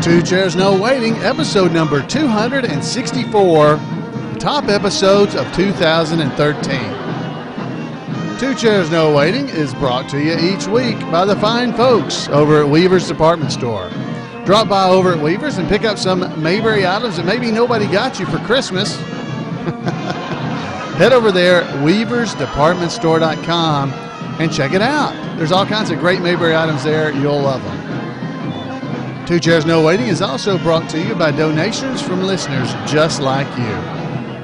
Two Chairs No Waiting, episode number 264, top episodes of 2013. Two Chairs No Waiting is brought to you each week by the fine folks over at Weaver's Department Store. Drop by over at Weaver's and pick up some Mayberry items that maybe nobody got you for Christmas. Head over there, weaversdepartmentstore.com, and check it out. There's all kinds of great Mayberry items there. You'll love them. Two Chairs No Waiting is also brought to you by donations from listeners just like you.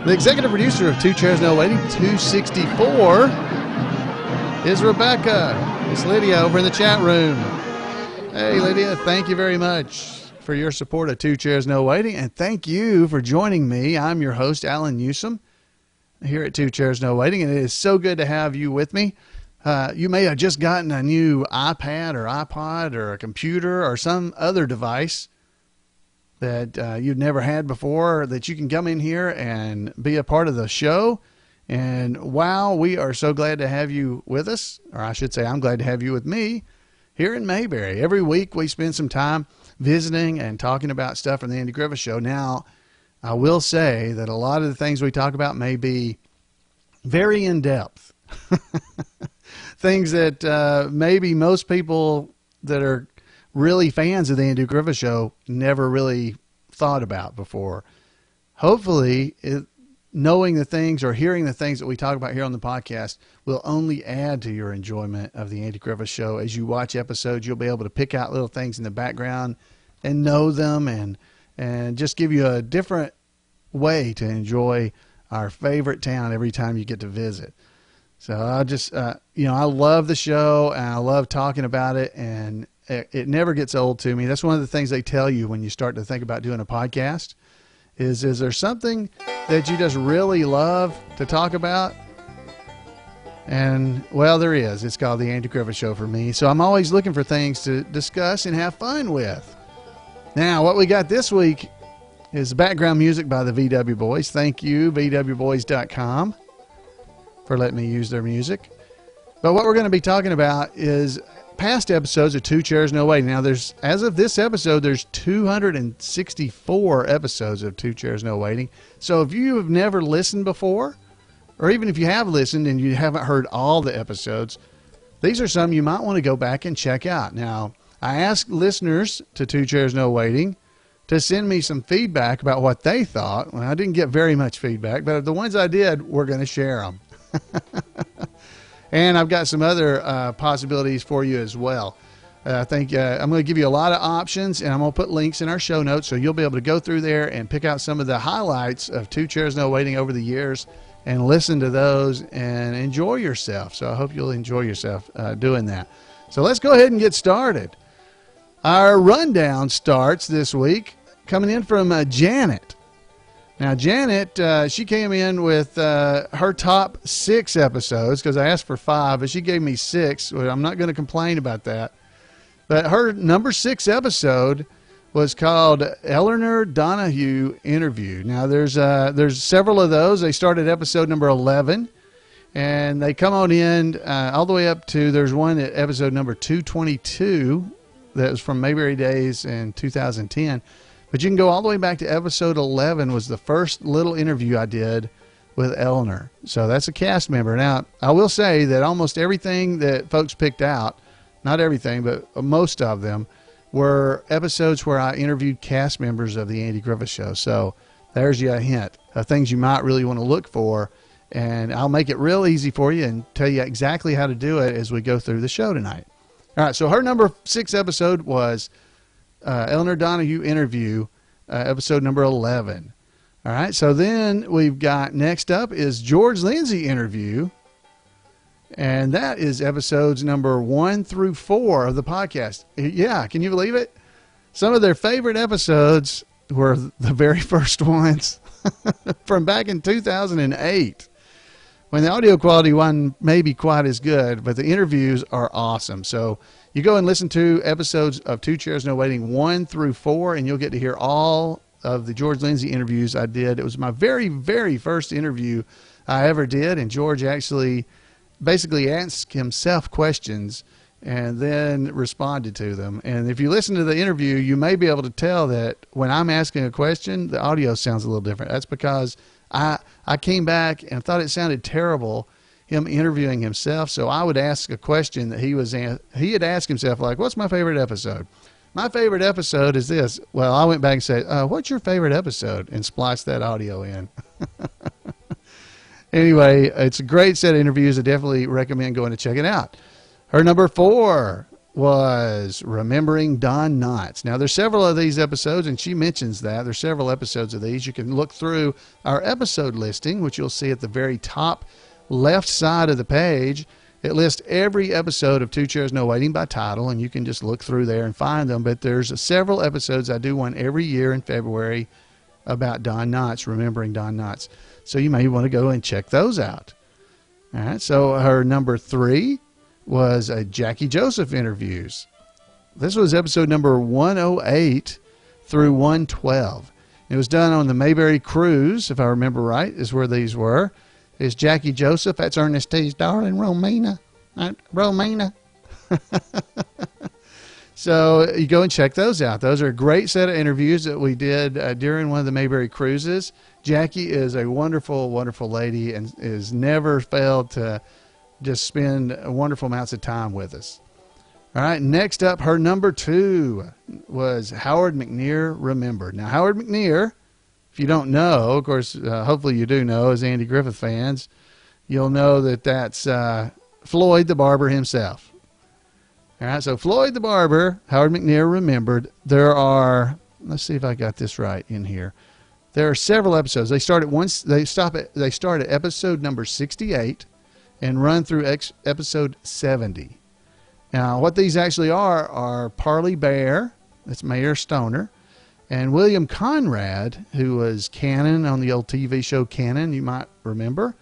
The executive producer of Two Chairs No Waiting, 264, is Rebecca. It's Lydia over in the chat room. Hey, Lydia, thank you very much for your support of Two Chairs No Waiting, and thank you for joining me. I'm your host, Alan Newsom, here at Two Chairs No Waiting, and it is so good to have you with me. You may have just gotten a new iPad or iPod or a computer or some other device that you've never had before that you can come in here and be a part of the show. And wow, we are so glad to have you with us, or I should say I'm glad to have you with me here in Mayberry. Every week we spend some time visiting and talking about stuff from the Andy Griffith Show. Now, I will say that a lot of the things we talk about may be very in-depth. Things that maybe most people that are really fans of the Andy Griffith Show never really thought about before. Hopefully, knowing the things or hearing the things that we talk about here on the podcast will only add to your enjoyment of the Andy Griffith Show. As you watch episodes, you'll be able to pick out little things in the background and know them and just give you a different way to enjoy our favorite town every time you get to visit. So I just, I love the show and I love talking about it, and it never gets old to me. That's one of the things they tell you when you start to think about doing a podcast is there something that you just really love to talk about? And well, there is. It's called the Andy Griffith Show for me. So I'm always looking for things to discuss and have fun with. Now, what we got this week is background music by the VW Boys. Thank you, VWBoys.com. for letting me use their music. But what we're going to be talking about is past episodes of Two Chairs No Waiting. Now, as of this episode, there's 264 episodes of Two Chairs No Waiting. So if you have never listened before, or even if you have listened and you haven't heard all the episodes, these are some you might want to go back and check out. Now, I asked listeners to Two Chairs No Waiting to send me some feedback about what they thought. Well, I didn't get very much feedback, but the ones I did, we're going to share them. And I've got some other possibilities for you as well. I think I'm going to give you a lot of options, and I'm going to put links in our show notes so you'll be able to go through there and pick out some of the highlights of Two Chairs No Waiting over the years and listen to those and enjoy yourself. So I hope you'll enjoy yourself doing that. So let's go ahead and get started. Our rundown starts this week coming in from Janet. Now, Janet, she came in with her top 6 episodes because I asked for 5, but she gave me 6. Well, I'm not going to complain about that. But her number 6 episode was called Eleanor Donahue Interview. Now, there's several of those. They started episode number 11, and they come on in all the way up to, there's one at episode number 222 that was from Mayberry Days in 2010. But you can go all the way back to episode 11 was the first little interview I did with Elinor. So that's a cast member. Now, I will say that almost everything that folks picked out, not everything, but most of them, were episodes where I interviewed cast members of the Andy Griffith Show. So there's you a hint of things you might really want to look for. And I'll make it real easy for you and tell you exactly how to do it as we go through the show tonight. All right, so her number 6 episode was Eleanor Donahue Interview, episode number 11. All right, so then we've got next up is George Lindsey Interview, and that is episodes number 1 through 4 of the podcast. Yeah, can you believe it? Some of their favorite episodes were the very first ones from back in 2008. When the audio quality wasn't maybe quite as good, but the interviews are awesome. So you go and listen to episodes of Two Chairs No Waiting 1 through 4, and you'll get to hear all of the George Lindsey interviews I did. It was my very, very first interview I ever did, and George actually basically asked himself questions and then responded to them. And if you listen to the interview, you may be able to tell that when I'm asking a question, the audio sounds a little different. That's because I came back and thought it sounded terrible, him interviewing himself. So I would ask a question that he had asked himself, like, what's my favorite episode? My favorite episode is this. Well, I went back and said, what's your favorite episode? And spliced that audio in. Anyway, it's a great set of interviews. I definitely recommend going to check it out. Her number 4 was Remembering Don Knotts. Now, there's several of these episodes, and she mentions that. There's several episodes of these. You can look through our episode listing, which you'll see at the very top left side of the page. It lists every episode of Two Chairs No Waiting by title, and you can just look through there and find them. But there's several episodes. I do one every year in February about Don Knotts, Remembering Don Knotts. So you may want to go and check those out. All right, so her number 3 was Jackie Joseph interviews. This was episode number 108 through 112. It was done on the Mayberry cruise, if I remember right, is where these were. Is Jackie Joseph. That's Ernest T's darling Romina. Romina. So you go and check those out. Those are a great set of interviews that we did during one of the Mayberry cruises. Jackie is a wonderful, wonderful lady and has never failed to just spend wonderful amounts of time with us. All right, next up, her number 2 was Howard McNear Remembered. Now, Howard McNear, if you don't know, of course, hopefully you do know, as Andy Griffith fans, you'll know that that's Floyd the Barber himself. All right, so Floyd the Barber, Howard McNear Remembered. There are, let's see if I got this right in here. There are several episodes. They start at episode number 68 and run through episode 70. Now, what these actually are Parley Baer, that's Mayor Stoner, and William Conrad, who was Cannon on the old TV show Cannon, you might remember.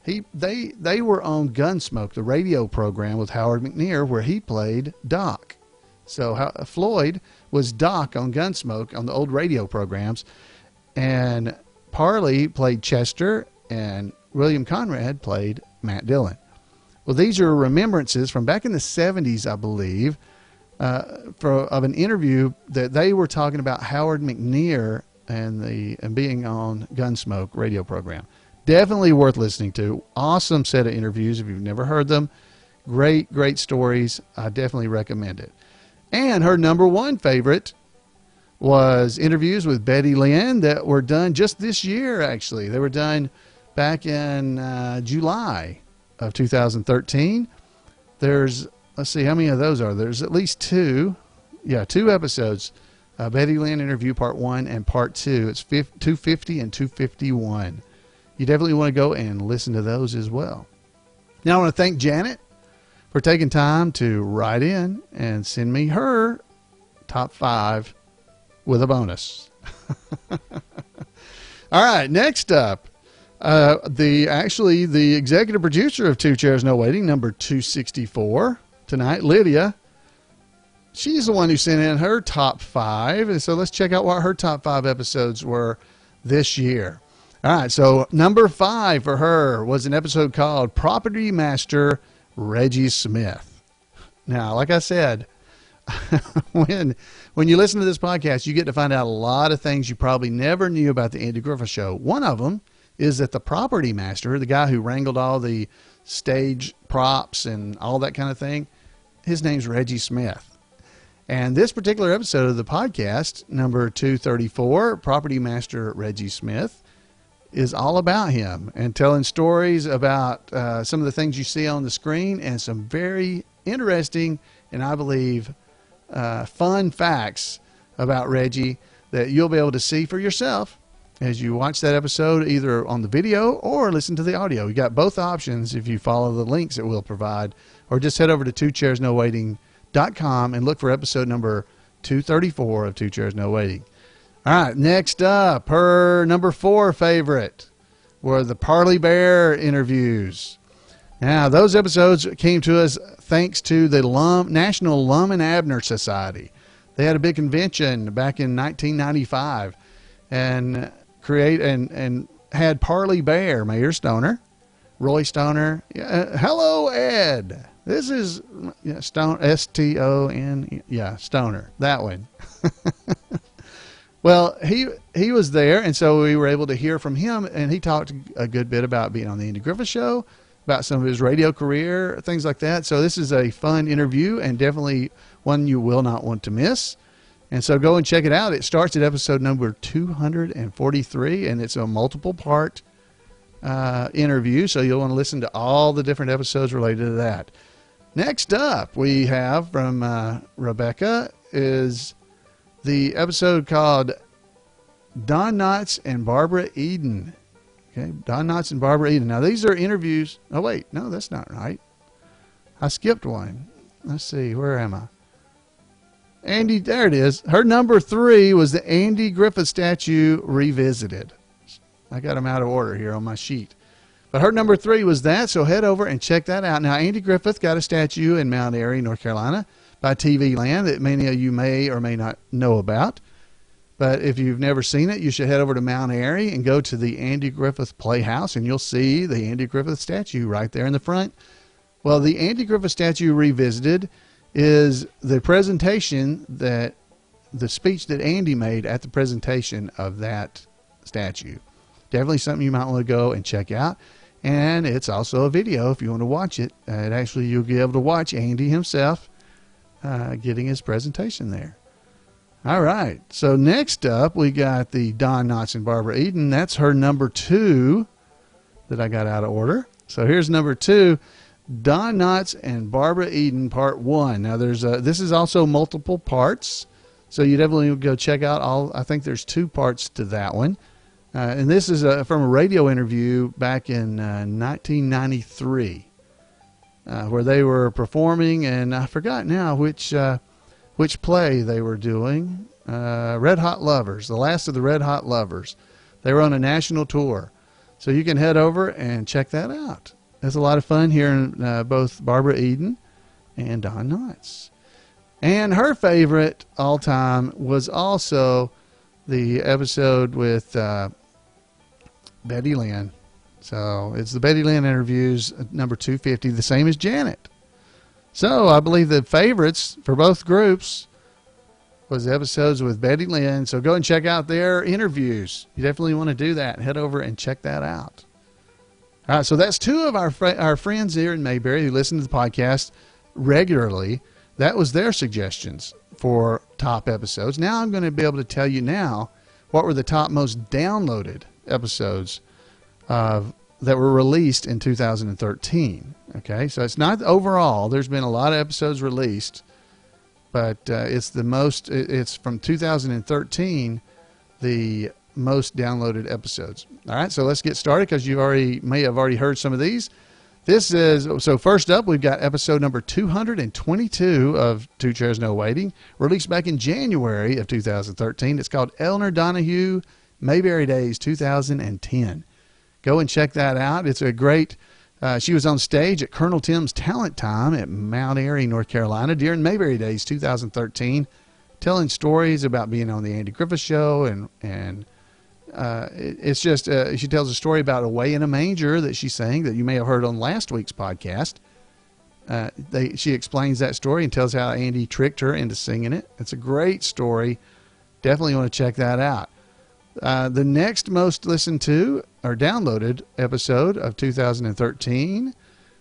They were on Gunsmoke, the radio program with Howard McNear, where he played Doc. So Floyd was Doc on Gunsmoke on the old radio programs, and Parley played Chester, and William Conrad played Matt Dillon. Well, these are remembrances from back in the 70s, I believe, of an interview that they were talking about Howard McNear and being on Gunsmoke radio program. Definitely worth listening to. Awesome set of interviews if you've never heard them. Great, great stories. I definitely recommend it. And her number 1 favorite was interviews with Betty Lynn that were done just this year, actually. They were done back in July of 2013. There's, let's see, how many of those are there? There's at least 2. Yeah, 2 episodes. Betty Lynn interview part 1 and part 2. It's 250 and 251. You definitely want to go and listen to those as well. Now I want to thank Janet for taking time to write in and send me her top 5 with a bonus. All right, next up, the executive producer of Two Chairs No Waiting, number 264 tonight, Lydia. She's the one who sent in her top 5. And so let's check out what her top 5 episodes were this year. All right. So number 5 for her was an episode called Property Master Reggie Smith. Now, like I said, when you listen to this podcast, you get to find out a lot of things you probably never knew about the Andy Griffith Show. One of them is that the property master, the guy who wrangled all the stage props and all that kind of thing, his name's Reggie Smith. And this particular episode of the podcast, number 234, Property Master Reggie Smith, is all about him and telling stories about some of the things you see on the screen and some very interesting and I believe fun facts about Reggie that you'll be able to see for yourself as you watch that episode, either on the video or listen to the audio. You got both options if you follow the links that we'll provide, or just head over to twochairsnowaiting.com and look for episode number 234 of Two Chairs No Waiting. All right, next up, her number 4 favorite were the Parley Baer interviews. Now, those episodes came to us thanks to the National Lum and Abner Society. They had a big convention back in 1995 and had Parley Baer, Mayor Stoner, Roy Stoner. Hello, Ed. This is Stone, S-T-O-N, Stoner, that one. Well, he was there, and so we were able to hear from him, and he talked a good bit about being on the Andy Griffith Show, about some of his radio career, things like that. So this is a fun interview, and definitely one you will not want to miss. And so go and check it out. It starts at episode number 243, and it's a multiple-part interview, so you'll want to listen to all the different episodes related to that. Next up, we have from Rebecca is the episode called Don Knotts and Barbara Eden. Okay, Don Knotts and Barbara Eden. Now, these are interviews. Oh, wait. No, that's not right. I skipped one. Let's see. Where am I? Andy, there it is. Her number 3 was the Andy Griffith statue revisited. I got them out of order here on my sheet. But her number 3 was that, so head over and check that out. Now, Andy Griffith got a statue in Mount Airy, North Carolina, by TV Land that many of you may or may not know about. But if you've never seen it, you should head over to Mount Airy and go to the Andy Griffith Playhouse, and you'll see the Andy Griffith statue right there in the front. Well, the Andy Griffith statue revisited is the presentation the speech that Andy made at the presentation of that statue. Definitely something you might want to go and check out. And it's also a video if you want to watch it. Actually, you'll be able to watch Andy himself getting his presentation there. All right. So next up, we got the Don Knotts and Barbara Eden. That's her number 2 that I got out of order. So here's number 2, Don Knotts and Barbara Eden, part 1. Now, this is also multiple parts. So you definitely go check out I think there's 2 parts to that one. And this is from a radio interview back in 1993, where they were performing, and I forgot now which play they were doing. Red Hot Lovers, the last of the Red Hot Lovers. They were on a national tour. So you can head over and check that out. It's a lot of fun hearing both Barbara Eden and Don Knotts. And her favorite all time was also the episode with Betty Lynn. So it's the Betty Lynn interviews, number 250, the same as Janet. So I believe the favorites for both groups was the episodes with Betty Lynn. So go and check out their interviews. You definitely want to do that. Head over and check that out. All right, so that's 2 of our friends here in Mayberry who listen to the podcast regularly. That was their suggestions for top episodes. Now I'm going to be able to tell you now what were the top most downloaded episodes that were released in 2013. Okay, so it's not overall. There's been a lot of episodes released, but it's from 2013, the most downloaded episodes. All right, so let's get started because you may have already heard some of these. So first up, we've got episode number 222 of Two Chairs No Waiting, released back in January of 2013. It's called Eleanor Donahue, Mayberry Days 2010. Go and check that out. It's a great, she was on stage at Colonel Tim's Talent Time at Mount Airy, North Carolina during Mayberry Days 2013, telling stories about being on the Andy Griffith Show, and it's just, she tells a story about Away in a Manger that she sang that you may have heard on last week's podcast. She explains that story and tells how Andy tricked her into singing it. It's a great story. Definitely want to check that out. The next most listened to or downloaded episode of 2013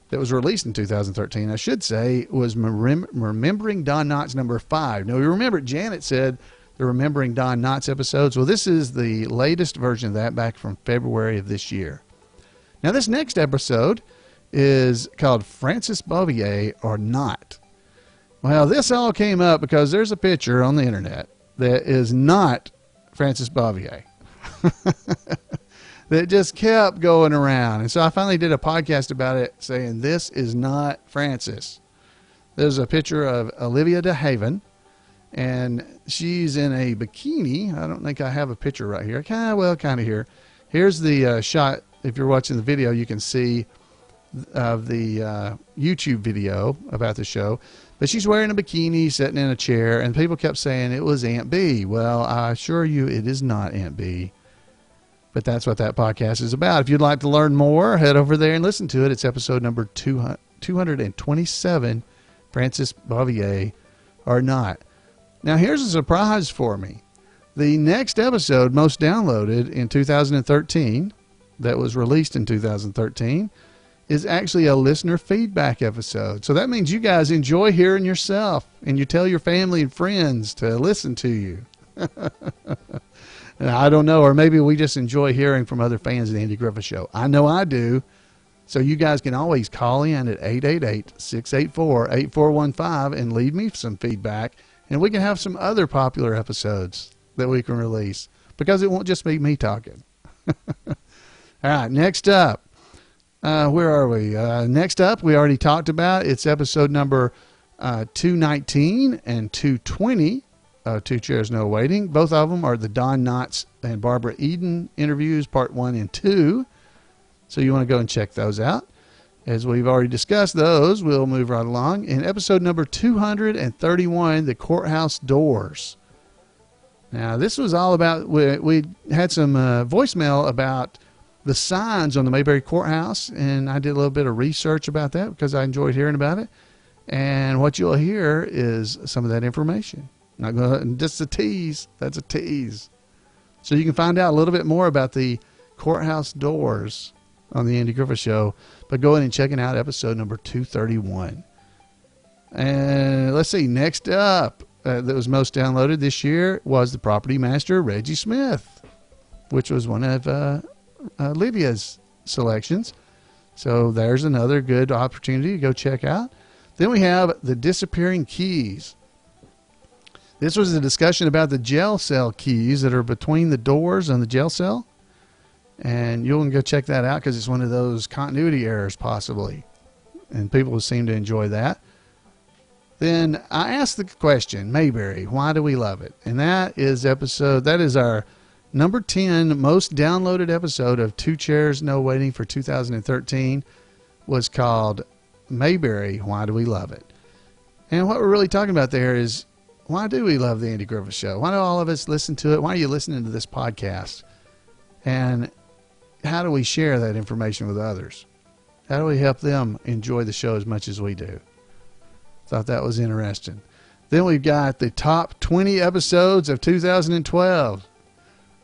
that was released in 2013, I should say, was Remembering Don Knotts number 5. Now, you remember Janet said the Remembering Don Knotts episodes. Well, this is the latest version of that back from February of this year. Now, this next episode is called Francis Bouvier or Not. Well, this all came up because there's a picture on the internet that is not Francis Bouvier. That just kept going around. And so I finally did a podcast about it saying this is not Francis. There's a picture of Olivia DeHaven, and she's in a bikini. I don't think I have a picture right here. Kind of here. Here's the shot. If you're watching the video, you can see of the YouTube video about the show. But she's wearing a bikini, sitting in a chair, and people kept saying it was Aunt B. Well, I assure you it is not Aunt B. But that's what that podcast is about. If you'd like to learn more, head over there and listen to it. It's episode number 227, Francis Bouvier, or not. Now, here's a surprise for me. The next episode, most downloaded in 2013, that was released in 2013, is actually a listener feedback episode. So that means you guys enjoy hearing yourself, and you tell your family and friends to listen to you. And I don't know, or maybe we just enjoy hearing from other fans of the Andy Griffith Show. I know I do. So you guys can always call in at 888-684-8415 and leave me some feedback, and we can have some other popular episodes that we can release, because it won't just be me talking. All right, next up. Where are we? Next up, we already talked about. It's episode number 219 and 220 of Two Chairs No Waiting. Both of them are the Don Knotts and Barbara Eden interviews, part 1 and 2. So you want to go and check those out. As we've already discussed those, we'll move right along. In episode number 231, the courthouse doors. Now, this was all about, we had some voicemail about the signs on the Mayberry Courthouse, and I did a little bit of research about that because I enjoyed hearing about it. And what you'll hear is some of that information. Not going to, just a tease. That's a tease. So you can find out a little bit more about the courthouse doors on the Andy Griffith Show, but go in and check out episode number 231. And let's see, next up, that was most downloaded this year was the property master, Reggie Smith, which was one of Lydia's selections. So there's another good opportunity to go check out. Then we have the disappearing keys. This was a discussion about the jail cell keys that are between the doors on the jail cell. And you'll go check that out because it's one of those continuity errors possibly. And people seem to enjoy that. Then I asked the question, Mayberry, why do we love it? And that is our number 10 most downloaded episode of Two Chairs No Waiting for 2013 was called Mayberry, Why Do We Love It? And what we're really talking about there is, why do we love the Andy Griffith Show? Why do all of us listen to it? Why are you listening to this podcast? And how do we share that information with others? How do we help them enjoy the show as much as we do? Thought that was interesting. Then we've got the top 20 episodes of 2012.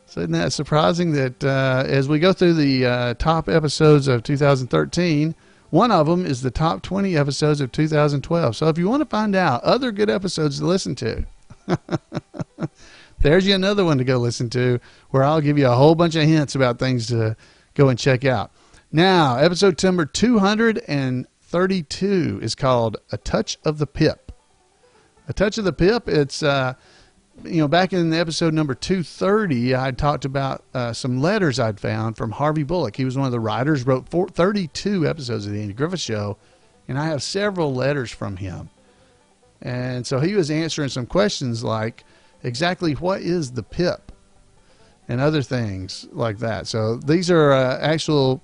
So isn't that surprising that as we go through the top episodes of 2013, one of them is the top 20 episodes of 2012. So if you want to find out other good episodes to listen to, there's you another one to go listen to, where I'll give you a whole bunch of hints about things to go and check out. Now, episode number 232 is called A Touch of the Pip. A Touch of the Pip, it's, back in episode number 230, I talked about some letters I'd found from Harvey Bullock. He was one of the writers, wrote 32 episodes of the Andy Griffith Show, and I have several letters from him. And so he was answering some questions like, exactly what is the pip? And other things like that. So these are actual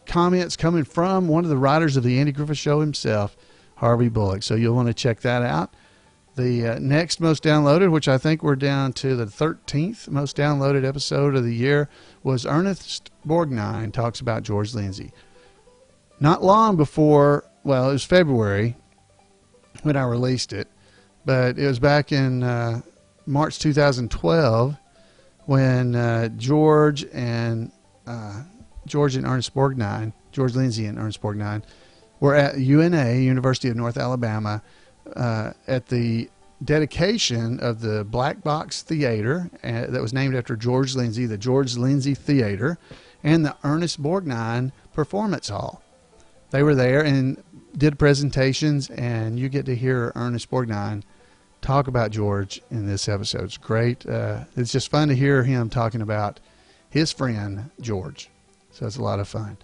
comments coming from one of the writers of the Andy Griffith Show himself, Harvey Bullock. So you'll want to check that out. The next most downloaded, which I think we're down to the 13th most downloaded episode of the year, was Ernest Borgnine talks about George Lindsey. Not long before, well, it was February when I released it, but it was back in March 2012 when George and Ernest Borgnine, George Lindsey and Ernest Borgnine, were at UNA, University of North Alabama, at the dedication of the Black Box Theater that was named after George Lindsey, the George Lindsey Theater, and the Ernest Borgnine Performance Hall. They were there and did presentations, and you get to hear Ernest Borgnine talk about George in this episode. It's great. It's just fun to hear him talking about his friend, George. So it's a lot of fun.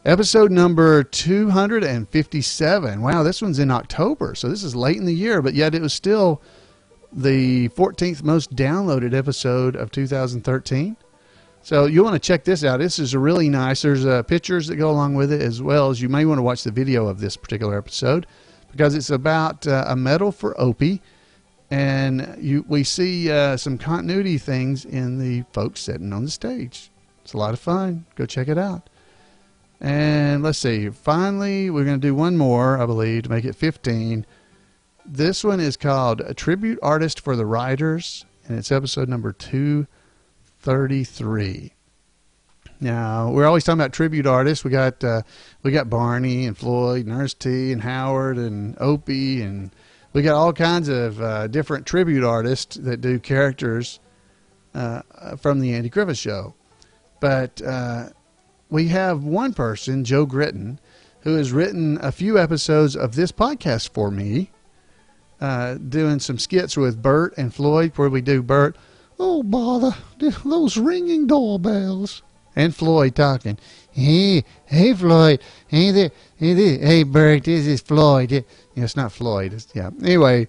Episode number 257. Wow, this one's in October, so this is late in the year, but yet it was still the 14th most downloaded episode of 2013. So you want to check this out. This is really nice. There's pictures that go along with it, as well as you may want to watch the video of this particular episode, because it's about a medal for Opie, and we see some continuity things in the folks sitting on the stage. It's a lot of fun. Go check it out. And let's see. Finally, we're going to do one more, I believe, to make it 15. This one is called A Tribute Artist for the Writers, and it's episode number 233. Now, we're always talking about tribute artists. We got Barney and Floyd and Ernest T and Howard and Opie, and we got all kinds of different tribute artists that do characters from the Andy Griffith Show. But we have one person, Joe Gritton, who has written a few episodes of this podcast for me, doing some skits with Bert and Floyd, where we do Bert, oh, bother, those ringing doorbells. And Floyd talking, hey Floyd, hey Bert, this is Floyd. It's not Floyd. Anyway,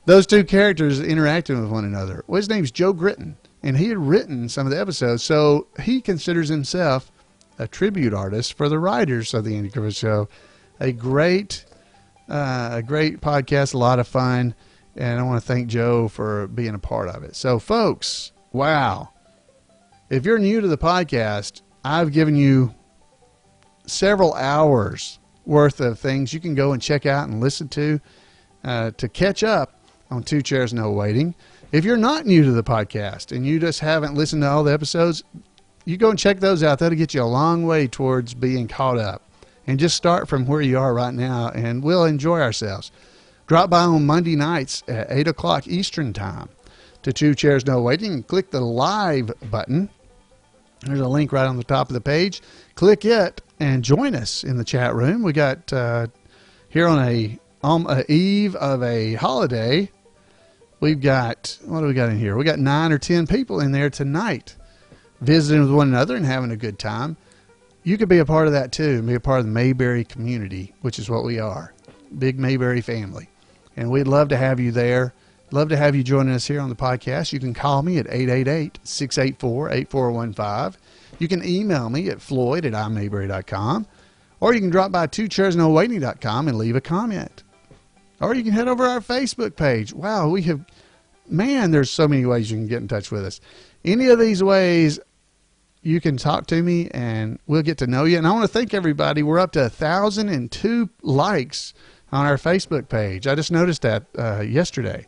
those two characters interacting with one another. Well, his name's Joe Gritton, and he had written some of the episodes, so he considers himself a tribute artist for the writers of the Andy Griffith Show. A great podcast, a lot of fun, and I want to thank Joe for being a part of it. So, folks, wow. If you're new to the podcast, I've given you several hours worth of things you can go and check out and listen to catch up on Two Chairs No Waiting. If you're not new to the podcast and you just haven't listened to all the episodes, you go and check those out. That'll get you a long way towards being caught up. And just start from where you are right now, and we'll enjoy ourselves. Drop by on Monday nights at 8 o'clock Eastern Time to Two Chairs No Waiting and click the live button. There's a link right on the top of the page. Click it and join us in the chat room. We got here on a eve of a holiday. We've got, what do we got in here? We got 9 or 10 people in there tonight visiting with one another and having a good time. You could be a part of that too, and be a part of the Mayberry community, which is what we are. Big Mayberry family. And we'd love to have you there. Love to have you joining us here on the podcast. You can call me at 888-684-8415. You can email me at floyd@imayberry.com. Or you can drop by twocairsnowaiting.com and leave a comment. Or you can head over to our Facebook page. Wow, there's so many ways you can get in touch with us. Any of these ways, you can talk to me and we'll get to know you. And I want to thank everybody. We're up to 1,002 likes on our Facebook page. I just noticed that yesterday.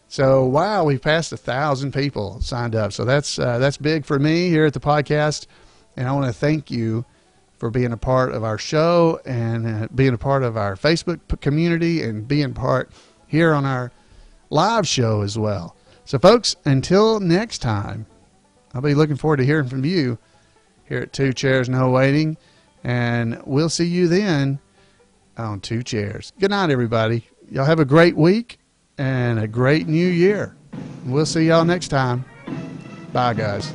So, wow, we've passed 1,000 people signed up. So that's big for me here at the podcast. And I want to thank you for being a part of our show and being a part of our Facebook community and being part here on our live show as well. So, folks, until next time, I'll be looking forward to hearing from you here at Two Chairs No Waiting. And we'll see you then on Two Chairs. Good night, everybody. Y'all have a great week and a great new year. We'll see y'all next time. Bye, guys.